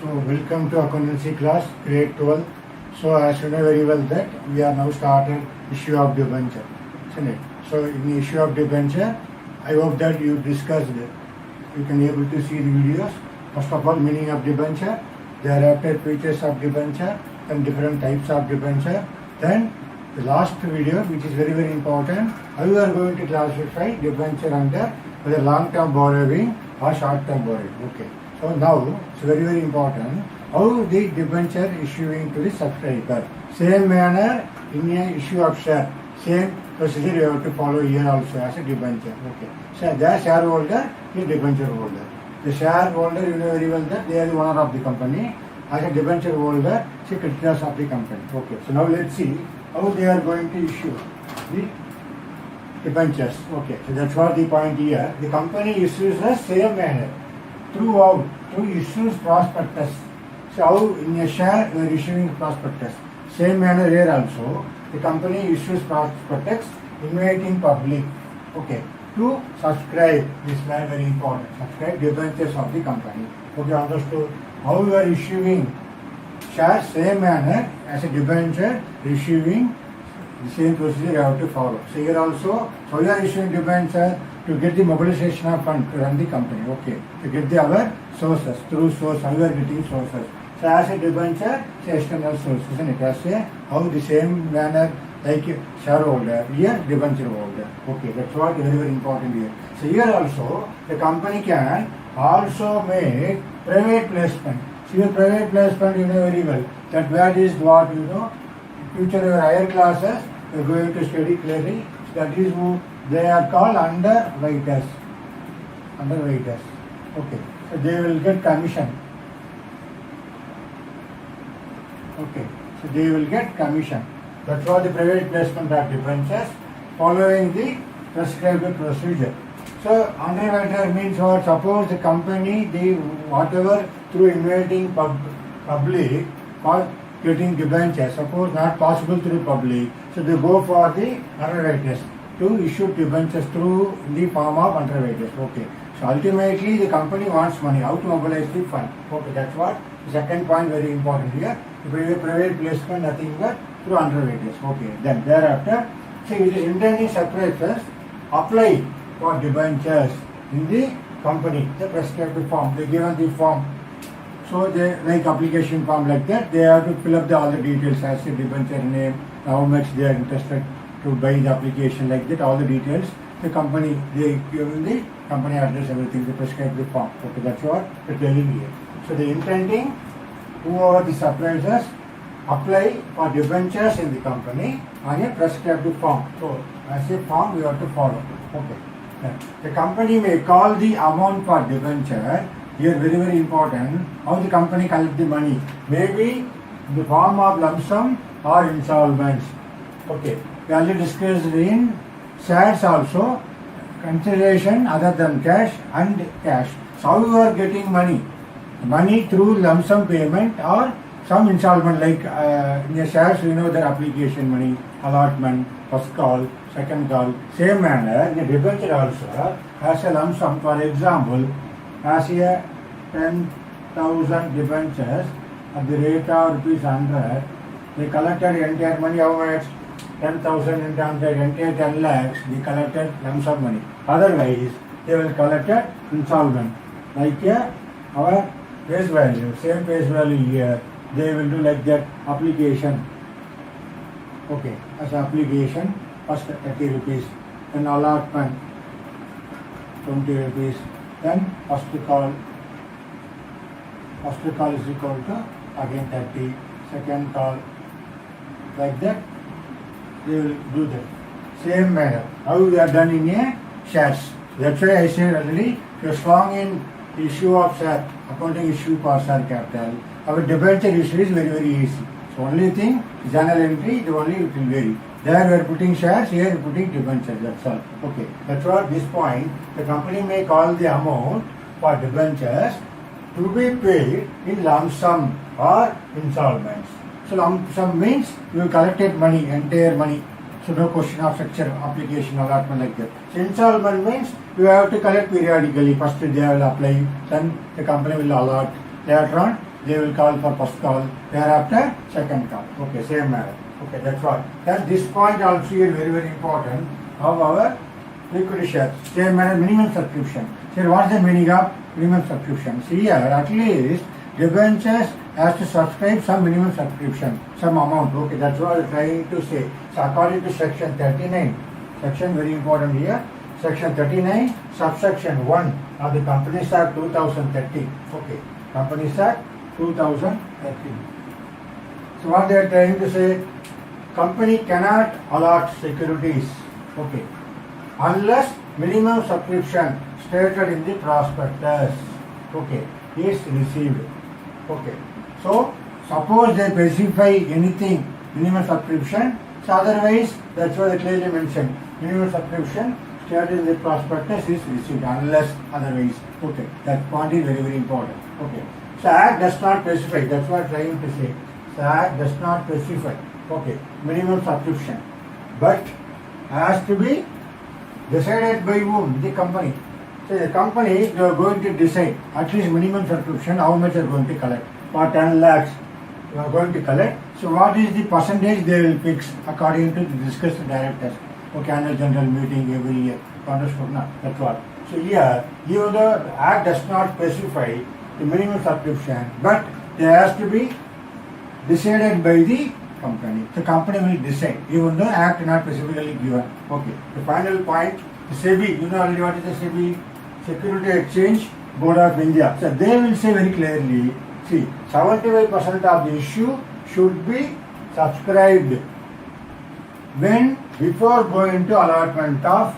So welcome to accountancy class, grade 12. So as you know very well that we are now started issue of debenture, isn't it? So in the issue of debenture, I hope that you discussed it. You can able to see the videos. First of all, meaning of debenture, thereafter features of debenture, then different types of debenture. Then the last video, which is very very important, how you are going to classify debenture under whether long-term borrowing or short-term borrowing. Okay. So now it's very very important how the debenture issuing to the subscriber. Same manner in a issue of share, same procedure you have to follow here also as a debenture. Okay. So the shareholder is debenture holder. The shareholder, you know very well that they are the owner of the company. As a debenture holder, she creditors of the company. Okay. So now let's see how they are going to issue the debentures. Okay. So that's what the point here. The company issues the same manner throughout through issues prospectus. So how in a share we are issuing prospectus. Same manner here also. The company issues prospectus inviting public. Okay. To subscribe, this is very important. Subscribe debentures of the company. Okay, understood. How you are issuing shares, same manner as a debenture, issuing the same procedure you have to follow. So here also, how you are issuing debenture to get the mobilization of fund to run the company. Okay, to get the other sources through source, how you are getting sources. So as a debenture, it's external source, isn't it? As a how the same manner like shareholder, here debenture holder. Okay, that's what very very important here. So here also the company can also make private placement. So your private placement you know very well. That word is what you know. Future your higher classes you are going to study clearly. That is who they are called underwriters. Underwriters. Okay. So they will get commission. Okay. So they will get commission. That's what the private placement of debentures following the prescribed procedure. So underwriter means what? Suppose the company, they whatever through inviting public or getting debentures, suppose not possible through public, so they go for the underwriters to issue debentures through the form of underwriters. Okay. So ultimately the company wants money, how to mobilize the fund. Okay, that's what the second point very important here. The private placement nothing but through underwriters. Okay. Then thereafter, see it is intending surprises apply for debentures in the company, the prescribed form. They given the form. So they like application form like that. They have to fill up all the details as the debenture name, how much they are interested to buy the application like that. All the details. The company they give the company address, everything. They prescribe the form. Okay, that's what they're telling here. So they intending whoever the suppliers apply for debentures in the company on a prescribed form. So as a form we have to follow. Okay. Then the company may call the amount for debenture. Here very very important. How the company collect the money? Maybe in the form of lump sum or installments. Okay. We already discussed in shares also. Consideration other than cash and cash. So how you are getting money? Money through lump sum payment or some installment like in the shares you know their application money, allotment, first call, second call. Same manner in the debenture also as a lump sum. For example, as a 10,000 debentures at the rate of ₹100, they collected entire money how much? 10,000 into 100, entire 10 lakhs, they collected lump sum money. Otherwise, they will collect installment. Like our face value, same face value here, they will do like that application. Okay, as application, first 30 rupees, then allotment, 20 rupees, then first call is equal to again 30, second call, like that, they will do that. Same manner, how we are done in a shares. That's why I said already, if you are strong in issue of share, accounting issue for share capital, our debenture issue is very very easy. So only thing, journal entry, the only it will vary. There we are putting shares, here we are putting debentures, that's all. Okay, that's what this point, the company may call the amount for debentures to be paid in lump sum or installments. So lump sum means you collected money, entire money. So no question of structure, application, allotment like that. So installment means you have to collect periodically. First they will apply, then the company will allot. Later on, they will call for first call, thereafter second call. Okay, same manner. Okay, that's what. Then this point also is very, very important of our equity shares. Same manner, minimum subscription. So what is the meaning of minimum subscription? See here, at least debentures has to subscribe some minimum subscription, some amount. Okay, that's what I'm trying to say. So according to section 39, section very important here, section 39, subsection 1 of the Companies Act 2013. Okay, Companies Act 2013. So what they are trying to say, company cannot allot securities, okay, unless minimum subscription stated in the prospectus, okay, is received. Okay, so suppose they specify anything, minimum subscription, so otherwise that's what they clearly mentioned, minimum subscription stated in the prospectus is received unless otherwise. Okay, that point is very, very important. Okay, so Act does not specify, that's what I'm trying to say. So Act does not specify, okay, minimum subscription, but has to be decided by whom? The company. So the company, they are going to decide at least minimum subscription, how much they are going to collect. For 10 lakhs, they are going to collect. So what is the percentage they will fix according to the discussed directors? Okay, annual general meeting every year. Understood? No, that's what. So here, even though the Act does not specify the minimum subscription, but there has to be decided by the company. The company will decide, even though Act not specifically given. Okay. The final point, the SEBI, you know already what is the SEBI? Security Exchange Board of India. So they will say very clearly, see, 75% of the issue should be subscribed when before going to allotment of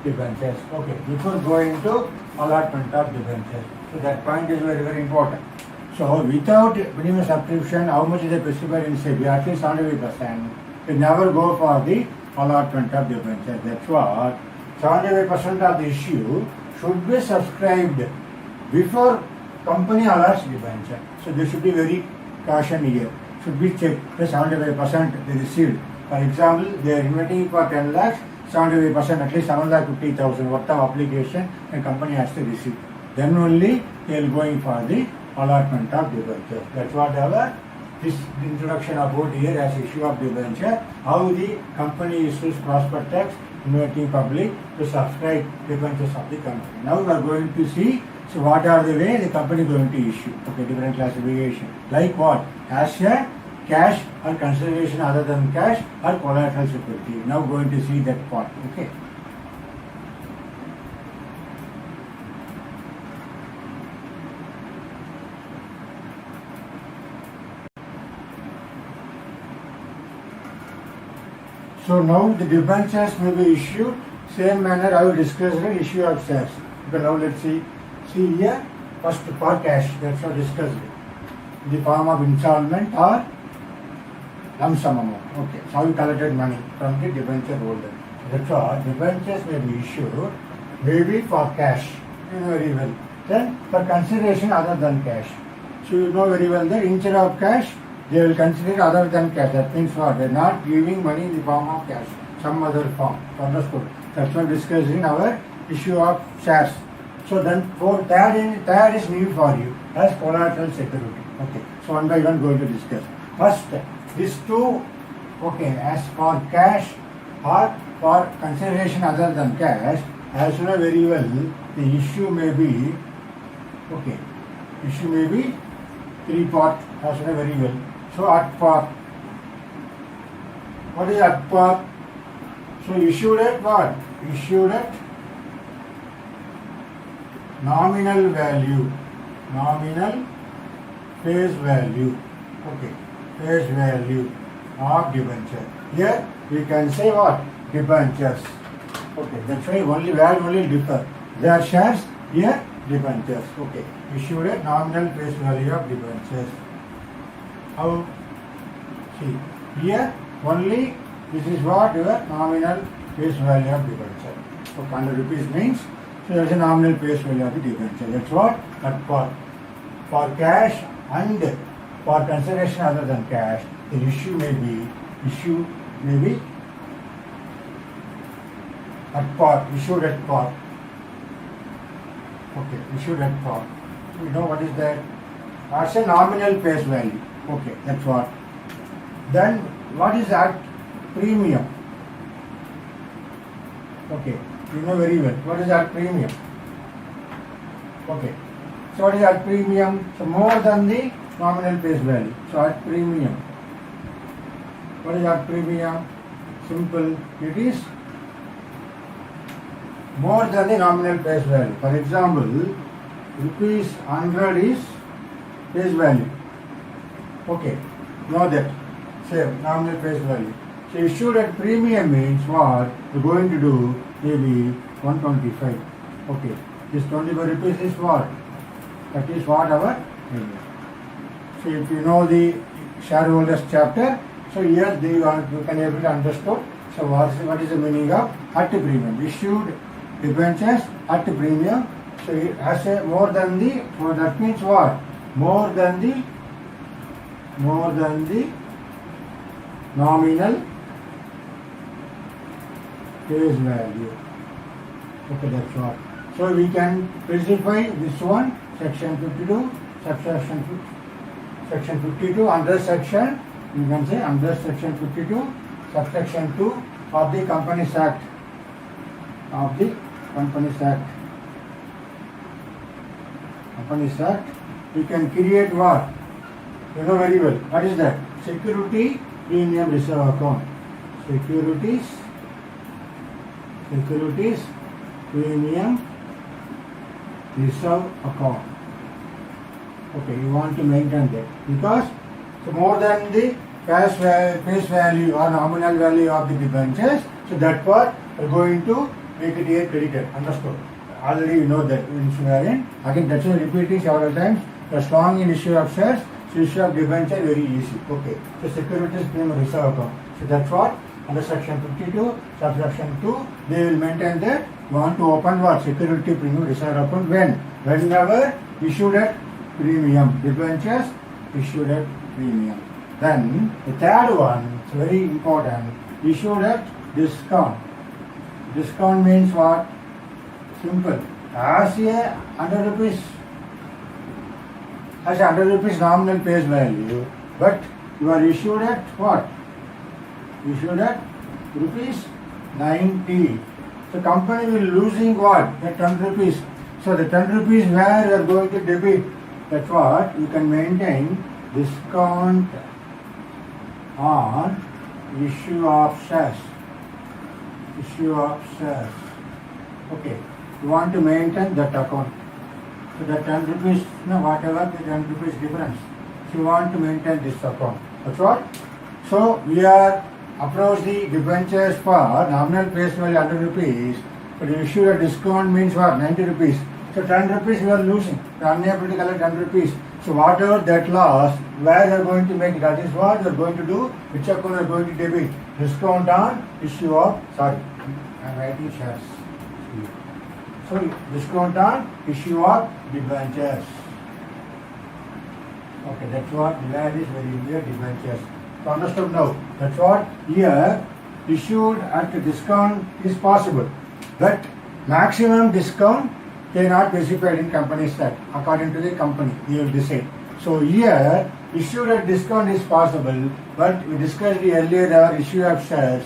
debentures. Okay, before going to allotment of debentures. So that point is very, very important. So without minimum subscription, how much is the specified in SEBI? At least 75%. You never go for the allotment of debentures. That's what 75% of the issue should be subscribed before company allots debenture. So they should be very caution here. Should be checked. The 75% they received. For example, they are inviting for 10 lakhs, 75% at least 7,50,000 worth of application the company has to receive. Then only they are going for the allotment of debenture. That's what our this introduction about here as issue of debenture, how the company issues prospectus inviting public to subscribe debentures of the company. Now we are going to see, so what are the way the company going to issue? Okay, different classification. Like what? As a cash or consideration other than cash or collateral security. Now going to see that part. Okay. So now the debentures may be issued, same manner I will discuss the issue of shares. But now let's see here, first for cash, that's what discussed. In the form of installment or lump sum amount. Okay, so how you collected money from the debenture holder. That's what debentures may be issued, maybe for cash, you know very well. Then for consideration other than cash. So you know very well that instead of cash, they will consider other than cash. That means what? They are not giving money in the form of cash, some other form. Understood? That's what discussed in our issue of shares. So then for third is new for you as collateral security. Okay. So one by one going to discuss. First, these two, okay, as for cash or for consideration other than cash, as you know very well, the issue may be, okay, issue may be three part, as you know very well. So at par, what is at par? So issued at what? Issued at nominal value, nominal face value, okay, face value of debenture. Here we can say what? Debentures. Okay, that's why only value only differ. Their shares, here debentures. Okay, issued at nominal face value of debentures. How? See, here only this is what your nominal face value of debenture. So 100 rupees means, so there is a nominal face value of the debenture. That's what at par. For cash and for consideration other than cash, the issue may be at par, issued at par. Okay, issued at par. We know what is that? as a nominal face value. Okay, that's what. Then what is at premium? Okay, you know very well. What is at premium? Okay, so what is at premium? So more than the nominal face value. So at premium. What is at premium? Simple. It is more than the nominal face value. For example, rupees 100 is face value. Okay, know that. Say nominal face value. So issued at premium means what? We're going to do maybe 125. Okay, this 25 rupees is what? That is what our premium. So if you know the shareholders chapter, so here you can able to understand. So what is the meaning of at premium? Issued debentures at premium. So it has a more than the, so that means what? More than the nominal face value. Okay, that's what. So we can specify this one, section 52, section 52 under section, you can say under section 52, subsection 2 of the Companies Act. Companies Act, we can create what? You know very well. What is that? Security Premium Reserve Account. Securities Premium Reserve Account. Okay, you want to maintain that because so more than the face value or nominal value of the debentures, so that part we are going to make it here credited. Understood? Already you know that in Sumerian. Again, that's why repeating several times. You are strong in issue of shares, so issue of debenture very easy. Okay, so securities premium reserve account. So that's what under section 52, subsection 2, they will maintain that. You want to open what? Security premium reserve account when? Whenever issued at premium. Debentures issued at premium. Then the third one, it's very important, issued at discount. Discount means what? Simple. As a 100 rupees nominal face value, but you are issued at what? Issued at rupees 90. The company will losing what? The 10 rupees. So the 10 rupees where you are going to debit, that's what you can maintain discount on issue of shares. Okay, you want to maintain that account. So the 10 rupees, whatever the 10 rupees difference. So you want to maintain this account. That's what? So we are approach the debentures for nominal face value 100 rupees, but you issue a discount means what? 90 rupees. So 10 rupees you are losing. You are unable to collect 10 rupees. So whatever that loss, where you are going to make, that is what you are going to do, which account you are going to debit. Discount on issue of, I am writing shares. So discount on issue of debentures. Okay, that's what that is very clear, debentures. So understood now. That's what here issued at a discount is possible, but maximum discount cannot specified in Companies Act according to the company. You will decide. So here issued at discount is possible, but we discussed earlier our issue of shares.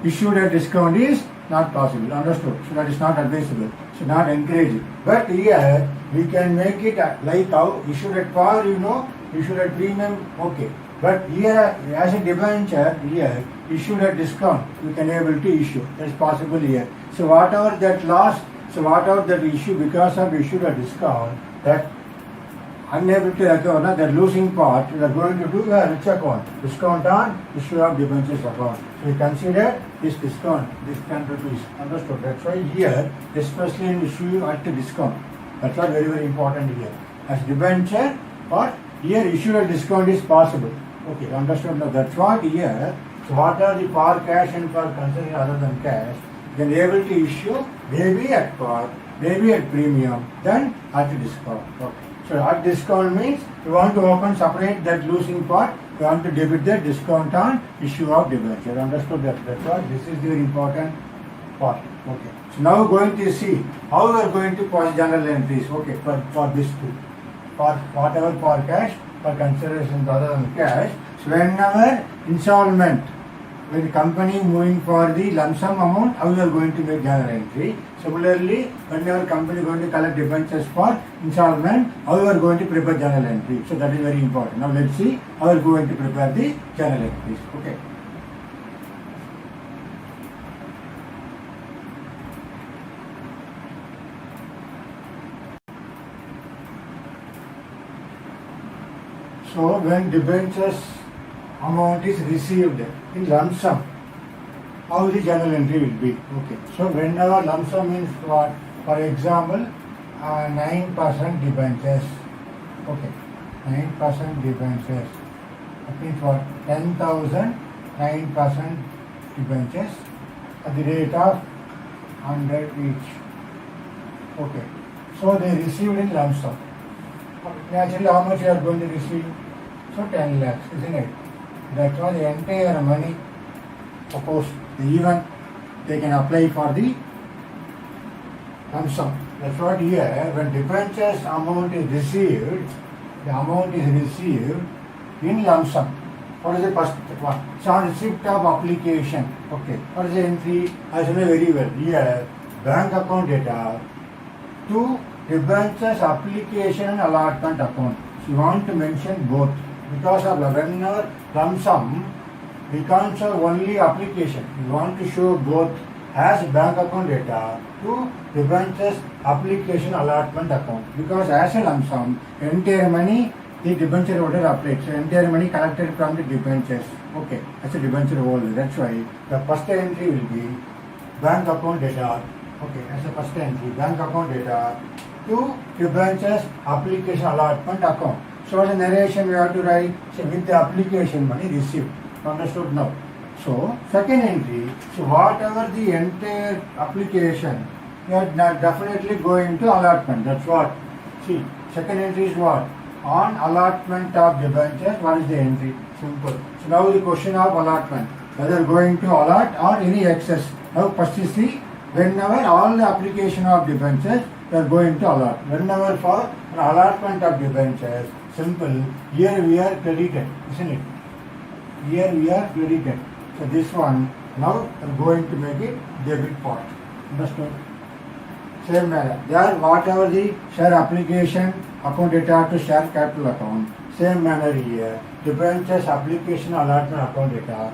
Issued at discount is not possible. Understood? So that is not advisable. So not encouraging. But here we can make it like how issued at par, issued at premium, okay. But here as a debenture, here issued at discount, we can able to issue. That is possible here. So whatever that loss, so whatever that issue because of issued at discount, that unable to account, that losing part, we are going to do a which account? Discount on issue of debentures account. So we consider this discount, this 10 rupees. Understood? That's why here, especially in issue at the discount. That's what very, very important here. As debenture or here issued at discount is possible. Okay, understood now. That's what here. So what are the par cash and for considering other than cash? Then able to issue maybe at par, maybe at premium, then at a discount. Okay. So at discount means you want to open separate that losing part, you want to debit that discount on issue of debenture. Understood that? That's what this is the very important part. Okay. So now going to see how we are going to post journal entries. Okay, for this too. for whatever for cash, for consideration other than cash. So whenever installment, when the company moving for the lump sum amount, how you are going to make journal entry. Similarly, whenever company going to collect debentures for installment, how you are going to prepare journal entry. So that is very important. Now let's see how you are going to prepare the journal entries. Okay. So when debentures amount is received in lump sum, how the journal entry will be. Okay. So whenever lump sum means what? For example, 9% debentures. Okay. 9% debentures. That means what? 10,000, 9% debentures at the rate of 100 each. Okay. So they received in lump sum. Naturally, how much you are going to receive? So 10 lakhs, isn't it? That was the entire money. Suppose even they can apply for the lump sum. That's what here, when debentures amount is received, the amount is received in lump sum. What is the first one? So on receipt of application. Okay. What is the entry? As you know very well. Here, bank account data to debentures application and allotment account. So you want to mention both. Because of whenever lump sum, we can't show only application. We want to show both as bank account data to debentures application allotment account. Because as a lump sum, entire money the debenture holder applied. So entire money collected from the debentures. Okay, as a debenture holder. That's why the first entry will be bank account data. Okay, as a first entry, bank account data to debentures application allotment account. So as a narration we have to write, say, with the application money received. Understood now? So second entry, so whatever the entire application, you are definitely going to allotment. That's what. See, second entry is what? On allotment of debentures, what is the entry? Simple. So now the question of allotment, whether going to allot or any excess. Now first is the, whenever all the application of debentures, we are going to allot. Whenever for an allotment of debentures, simple, here we are credited, isn't it? Here we are credited. So this one, now we are going to make it debit part. Understood? Same manner. There, whatever the share application, account data to share capital account. Same manner here. Debentures application allotment account data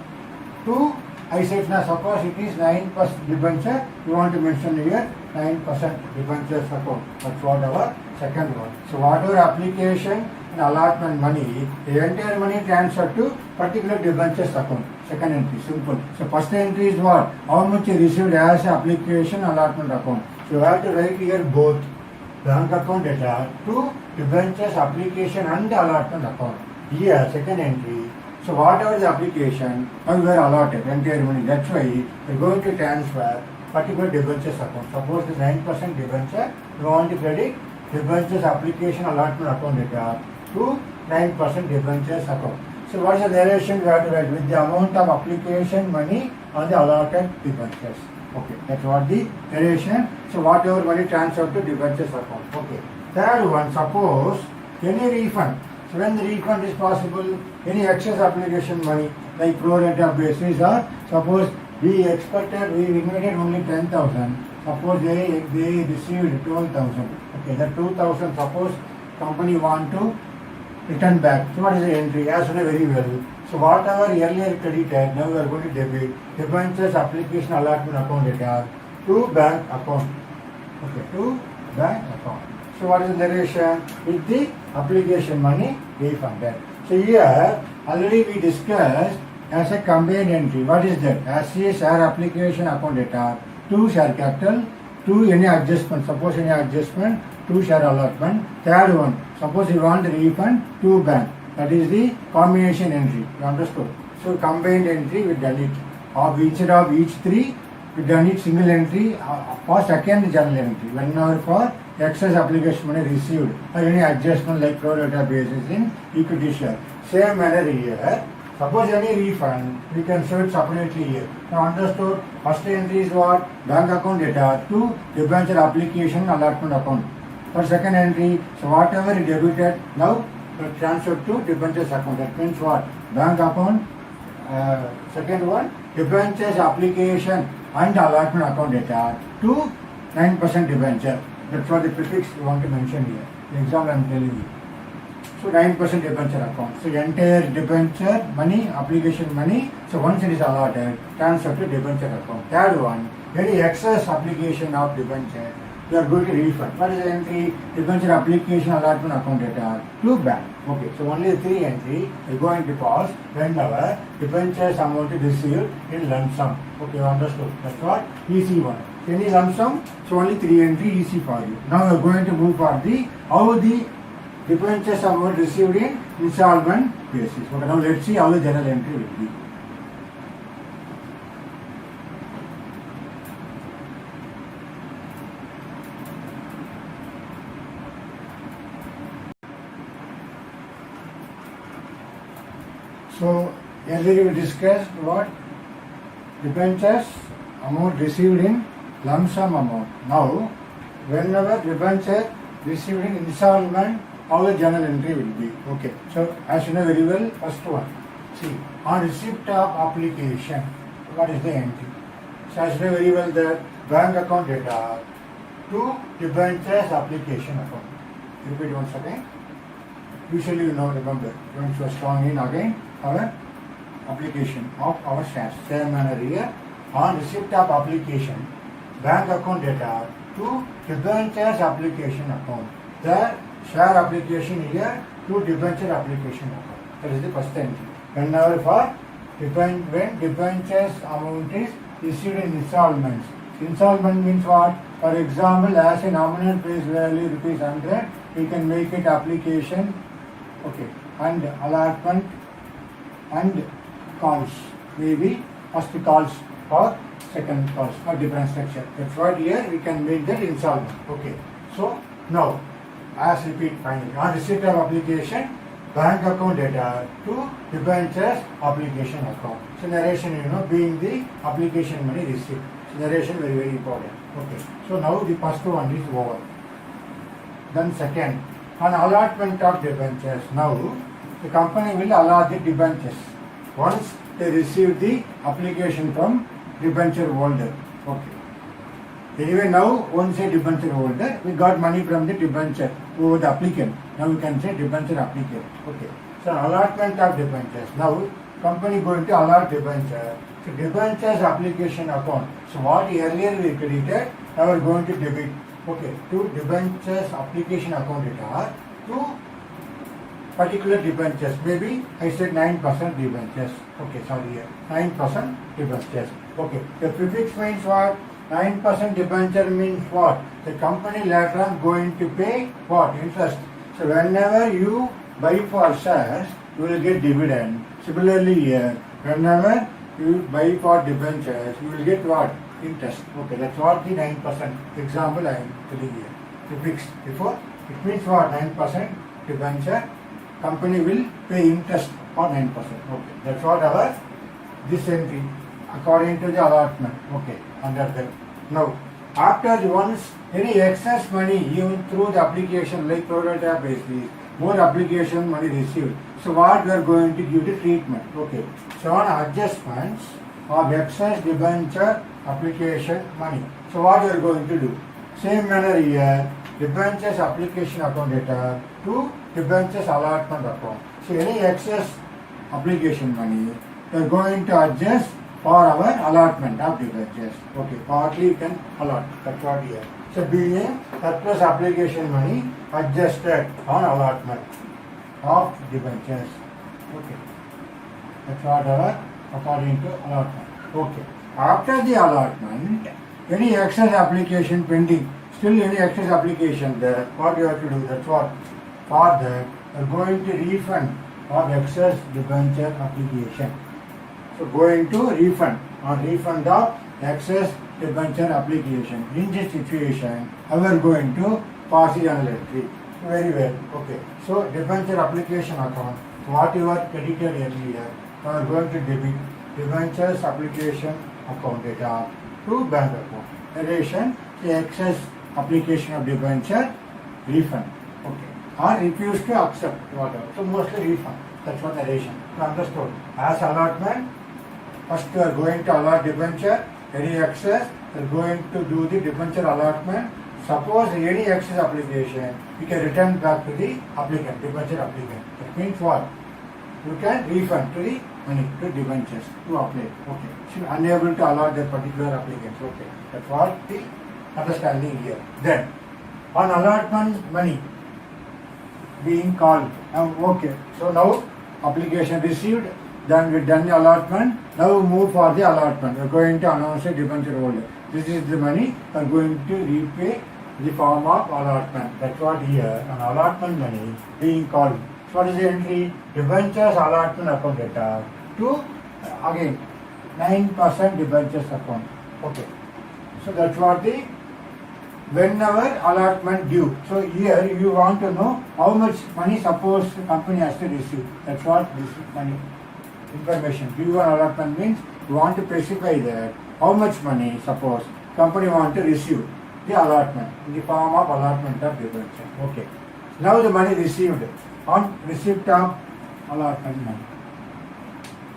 to, I said now suppose it is 9% debenture, you want to mention here 9% debentures account. That's what our second one. So whatever application and allotment money, the entire money transferred to particular debentures account. Second entry, simple. So first entry is what? How much you received as application allotment account. So you have to write here both bank account data to debentures application and allotment account. Here second entry. So whatever the application, now you are allotted entire money. That's why you are going to transfer particular debentures account. Suppose the 9% debenture, you want to credit debentures application allotment account data to 9% debentures account. So what is the narration we have to write? With the amount of application money on the allotted debentures. Okay, that's what the narration. So whatever money transferred to debentures account. Okay. Third one, suppose any refund. So when the refund is possible, any excess application money like pro rata basis, or suppose we expected, we invited only 10,000. Suppose they received 12,000. Okay, that 2,000 suppose company want to return back. So what is the entry? As you know very well. So whatever earlier credited, now we are going to debit debentures application allotment account data to bank account. Okay, to bank account. So what is the narration? With the application money refunded. So here already we discussed as a combined entry. What is that? As a share application account data to share capital to any adjustment. Suppose any adjustment to share allotment. Third one, suppose you want refund to bank. That is the combination entry. You understood? So combined entry we done it. Instead of each three, we done it single entry for second journal entry. Whenever for excess application money received or any adjustment like pro rata basis in equity share. Same manner here. Suppose any refund, we can show it separately here. Now understood? First entry is what? Bank account data to debenture application allotment account. For second entry, so whatever you debited, now transfer to debentures account. That means what? Bank account. Second one, debentures application and allotment account data to 9% debenture. That's what the prefix you want to mention here. The example I am telling you. So 9% debenture account. So entire debenture money, application money. So once it is allotted, transfer to debenture account. Third one, any excess application of debenture, you are going to refund. What is the entry? Debenture application allotment account data to bank. Okay, so only 3 entry are going to pause whenever debentures amount is received in lump sum. Okay, you understood. That's what easy one. Any lump sum, so only 3 entry easy for you. Now we are going to move for the how the debentures amount received in installment basis. Okay, now let's see how the journal entry will be. So earlier we discussed what debentures amount received in lump sum amount. Now, whenever debenture received in installment, how the journal entry will be. Okay. So as you know very well, first one. See, on receipt of application, what is the entry? So as you know very well that bank account data to debentures application account. Repeat once again. Usually you know, remember, once you are strong in again, our application of our shares. Same manner here, on receipt of application, bank account data to debentures application account. The share application here to debenture application account. That is the first entry. Whenever for when debentures amount is issued in installments. Installment means what? For example, as a nominal face value rupees 100, we can make it application, okay, and allotment and calls. Maybe first calls or second calls or different structure. That's what here we can make that installment. Okay. So now, as repeat finally, on receipt of application, bank account data to debentures application account. So narration, you know, being the application money received. So narration very, very important. Okay. So now the first one is over. Then second, on allotment of debentures. Now the company will allot the debentures once they receive the application from debenture holder. Okay. Anyway, now once a debenture holder, we got money from the debenture over the applicant. Now we can say debenture applicant. Okay. So allotment of debentures. Now company going to allot debenture. So debentures application account. So what earlier we credited, now we are going to debit. Okay. To debentures application account data to particular debentures. Maybe I said 9% debentures. Okay, sorry here. 9% debentures. Okay. The prefix means what? 9% debenture means what? The company later on going to pay what? Interest. So whenever you buy for shares, you will get dividend. Similarly here, whenever you buy for debentures, you will get what? Interest. Okay, that's what the 9% example I am telling here. Prefix before. It means what? 9% debenture. Company will pay interest for 9%. Okay, that's what our this entry according to the allotment. Okay, under that. Now, after once any excess money even through the application like pro rata basis, more application money received. So what we are going to give the treatment. Okay. So on adjustments of excess debenture application money. So what we are going to do? Same manner here, debentures application account data to debentures allotment account. So any excess application money, we are going to adjust for our allotment of debentures. Okay, partly you can allot. That's what here. So being surplus application money adjusted on allotment of debentures. Okay. That's what our according to allotment. Okay. After the allotment, any excess application pending, still any excess application there, what you have to do? That's what for that we are going to refund of excess debenture application. So going to refund of excess debenture application. In this situation, we are going to pass it on entry. Very well. Okay. So debenture application account, what you are credited earlier, we are going to debit debentures application account data to bank account. Relation the excess application of debenture refund. Okay. Or refuse to accept whatever. So mostly refund. That's what narration. You understood? As allotment, first you are going to allot debenture, any excess, you are going to do the debenture allotment. Suppose any excess application, you can return back to the applicant, debenture applicant. That means what? You can refund to the money, to debentures, to apply. Okay. So you are unable to allot that particular applicant. Okay. That's what the understanding here. Then, on allotment money being called. Okay. So now application received, then we done the allotment. Now we move for the allotment. We are going to announce a debenture holder. This is the money we are going to repay in the form of allotment. That's what here, an allotment money being called. So what is the entry? Debentures allotment account data to again 9% debentures account. Okay. So that's what the whenever allotment due. So here you want to know how much money suppose the company has to receive. That's what this money information. Due on allotment means you want to specify that how much money suppose company want to receive the allotment in the form of allotment of debenture. Okay. Now the money received on receipt of allotment money.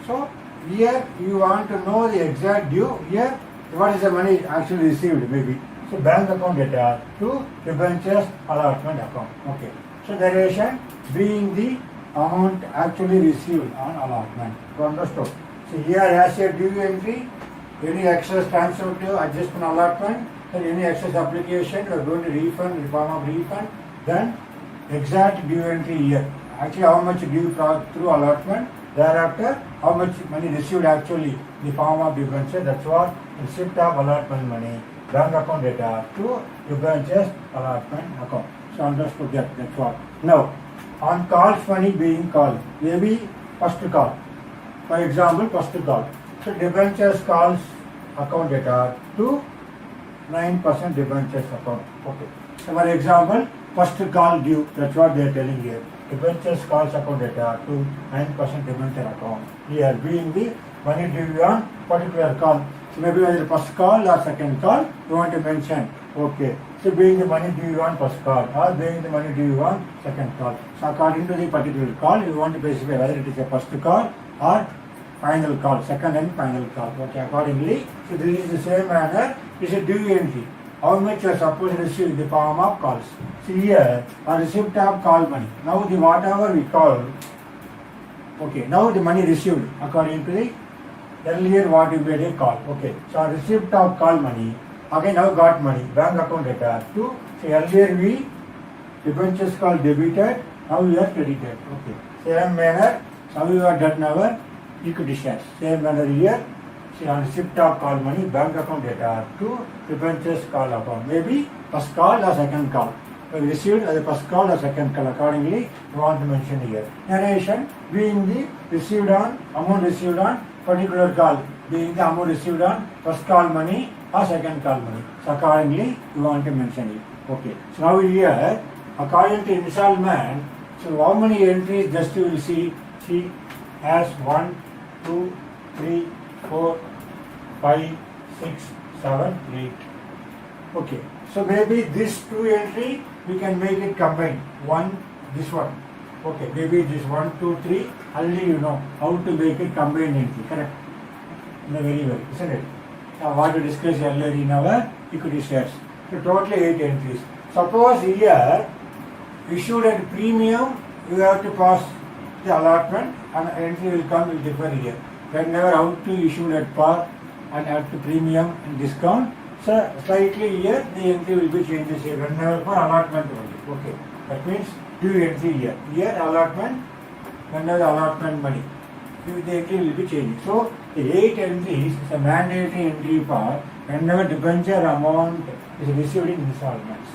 So here you want to know the exact due. Here what is the money actually received maybe. So bank account data to debentures allotment account. Okay. So derivation being the amount actually received on allotment. You understood? So here as a due entry, any excess transfer to adjustment allotment, and any excess application, we are going to refund in the form of refund. Then exact due entry here. Actually how much due through allotment. Thereafter how much money received actually in the form of debenture. That's what receipt of allotment money. Bank account data to debentures allotment account. So understood that. That's what. Now, on calls money being called, maybe first call. For example, first call. So debentures calls account data to 9% debentures account. Okay. So for example, first call due. That's what they are telling here. Debentures calls account data to 9% debenture account. Here being the money due on particular call. So maybe whether the first call or second call, you want to mention. Okay. So being the money due on first call or being the money due on second call. So according to the particular call, you want to specify whether it is a first call or final call, second and final call. Okay. Accordingly, so this is the same manner. It's a due entry. How much you are supposed to receive in the form of calls. See here, a receipt of call money. Now the whatever we call, okay, now the money received according to the earlier what you made a call. Okay, so a receipt of call money, again now got money, bank account data to, so earlier we debentures called debited, now we are credited. Okay, same manner, now we are done our equity shares. Same manner here, see on receipt of call money, bank account data to debentures call account. Maybe first call or second call. We received as a first call or second call. Accordingly, we want to mention here. Narration being the received on, amount received on particular call, being the amount received on first call money or second call money. So accordingly, we want to mention it. Okay. So now here, according to installment, so how many entries just you will see as 1, 2, 3, 4, 5, 6, 7, 8. Okay. So maybe this two entry we can make it combined. One, this one. Okay, maybe this 1, 2, 3. Only you know how to make it combined entry. Correct? No, very well, isn't it? Now what we discussed earlier in our equity shares. So totally 8 entries. Suppose here issued at premium, you have to pass the allotment and entry will come will differ here. Whenever how to issue at par and at the premium and discount, so slightly here the entry will be changes here. Whenever for allotment only. Okay. That means due entry here. Here allotment, whenever the allotment money. The entry will be changing. So the 8 entries is a mandatory entry for whenever debenture amount is received in installments.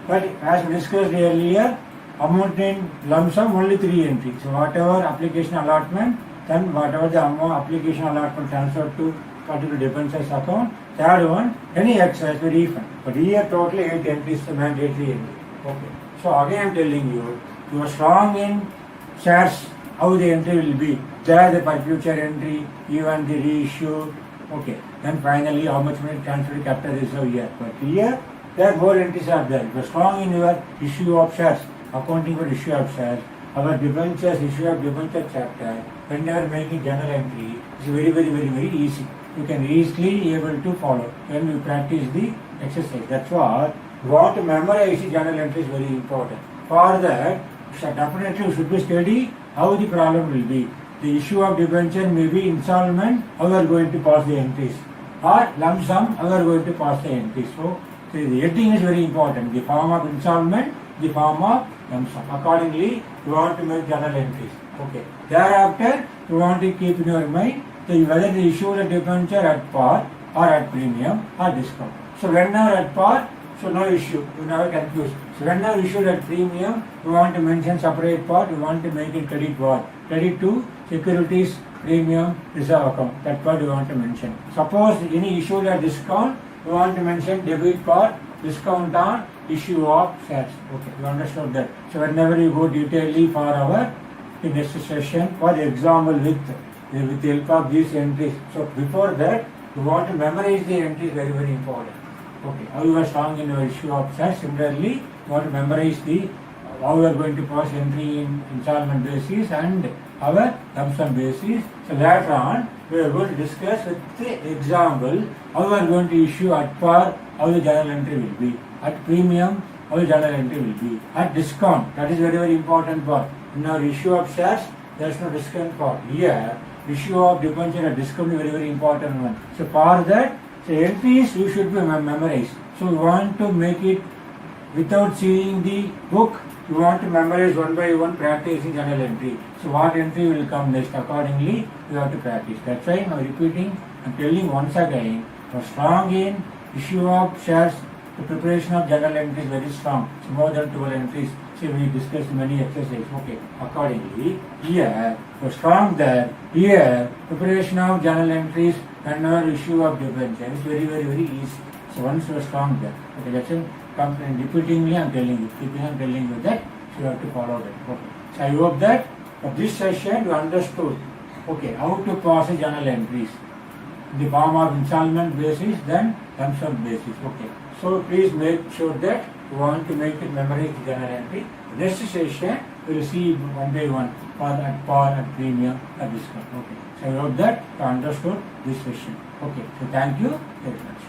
But as we discussed earlier, amount in lump sum only 3 entries. So whatever application allotment, then whatever the amount application allotment transferred to particular debentures account, third one, any excess we refund. But here totally 8 entries the mandatory entry. Okay. So again I am telling you, you are strong in shares, how the entry will be. There the future entry, even the reissue. Okay. Then finally how much money transferred to capital reserve here. But here there more entries are there. If you are strong in your issue of shares, accounting for issue of shares, our debentures, issue of debenture chapter, whenever making journal entry, is very easy. You can easily able to follow when you practice the exercise. That's why you want to memorize the journal entry is very important. For that, definitely you should be study how the problem will be. The issue of debenture may be installment, how you are going to pass the entries, or lump sum, how you are going to pass the entries. So the heading is very important. The form of installment, the form of lump sum. Accordingly, you want to make journal entries. Okay. Thereafter, you want to keep in your mind whether the issue of debenture at par or at premium or discount. So whenever at par, so no issue, you never confuse. So whenever issued at premium, you want to mention separate part, you want to make it credit part. Credit to securities, premium, reserve account. That part you want to mention. Suppose any issued at discount, you want to mention debit part, discount on issue of shares. Okay, you understood that. So whenever you go detailedly for our in next session for example with the help of these entries. So before that, you want to memorize the entries very important. Okay, how you are strong in your issue of shares. Similarly, you want to memorize the how you are going to pass entry in installment basis and our lump sum basis. So later on, we are going to discuss with the example how you are going to issue at par, how the journal entry will be, at premium, how the journal entry will be, at discount. That is very important part. In our issue of shares, there is no discount part. Here, issue of debenture at discount is very important one. So for that, so entries you should be memorized. So you want to make it without seeing the book. You want to memorize one by one, practicing journal entry. So what entry will come next? Accordingly, you have to practice. That's why I'm repeating and telling once again. For strong in issue of shares, the preparation of journal entry is very strong. It's more than 12 entries. See, we discussed many exercises. Okay. Accordingly, here for strong there. Here preparation of journal entries and our issue of debenture is very easy. So once you are strong there. Okay, that's it. Come and repeatingly I'm telling you, keeping on telling you that, so you have to follow that. Okay. So I hope that for this session you understood, okay, how to process journal entries in the form of installment basis, then lump sum basis. Okay. So please make sure that you want to make it memorize the journal entry. Next session we will see one by one for at par, at premium, at discount. Okay. So I hope that you understood this session. Okay. So thank you very much.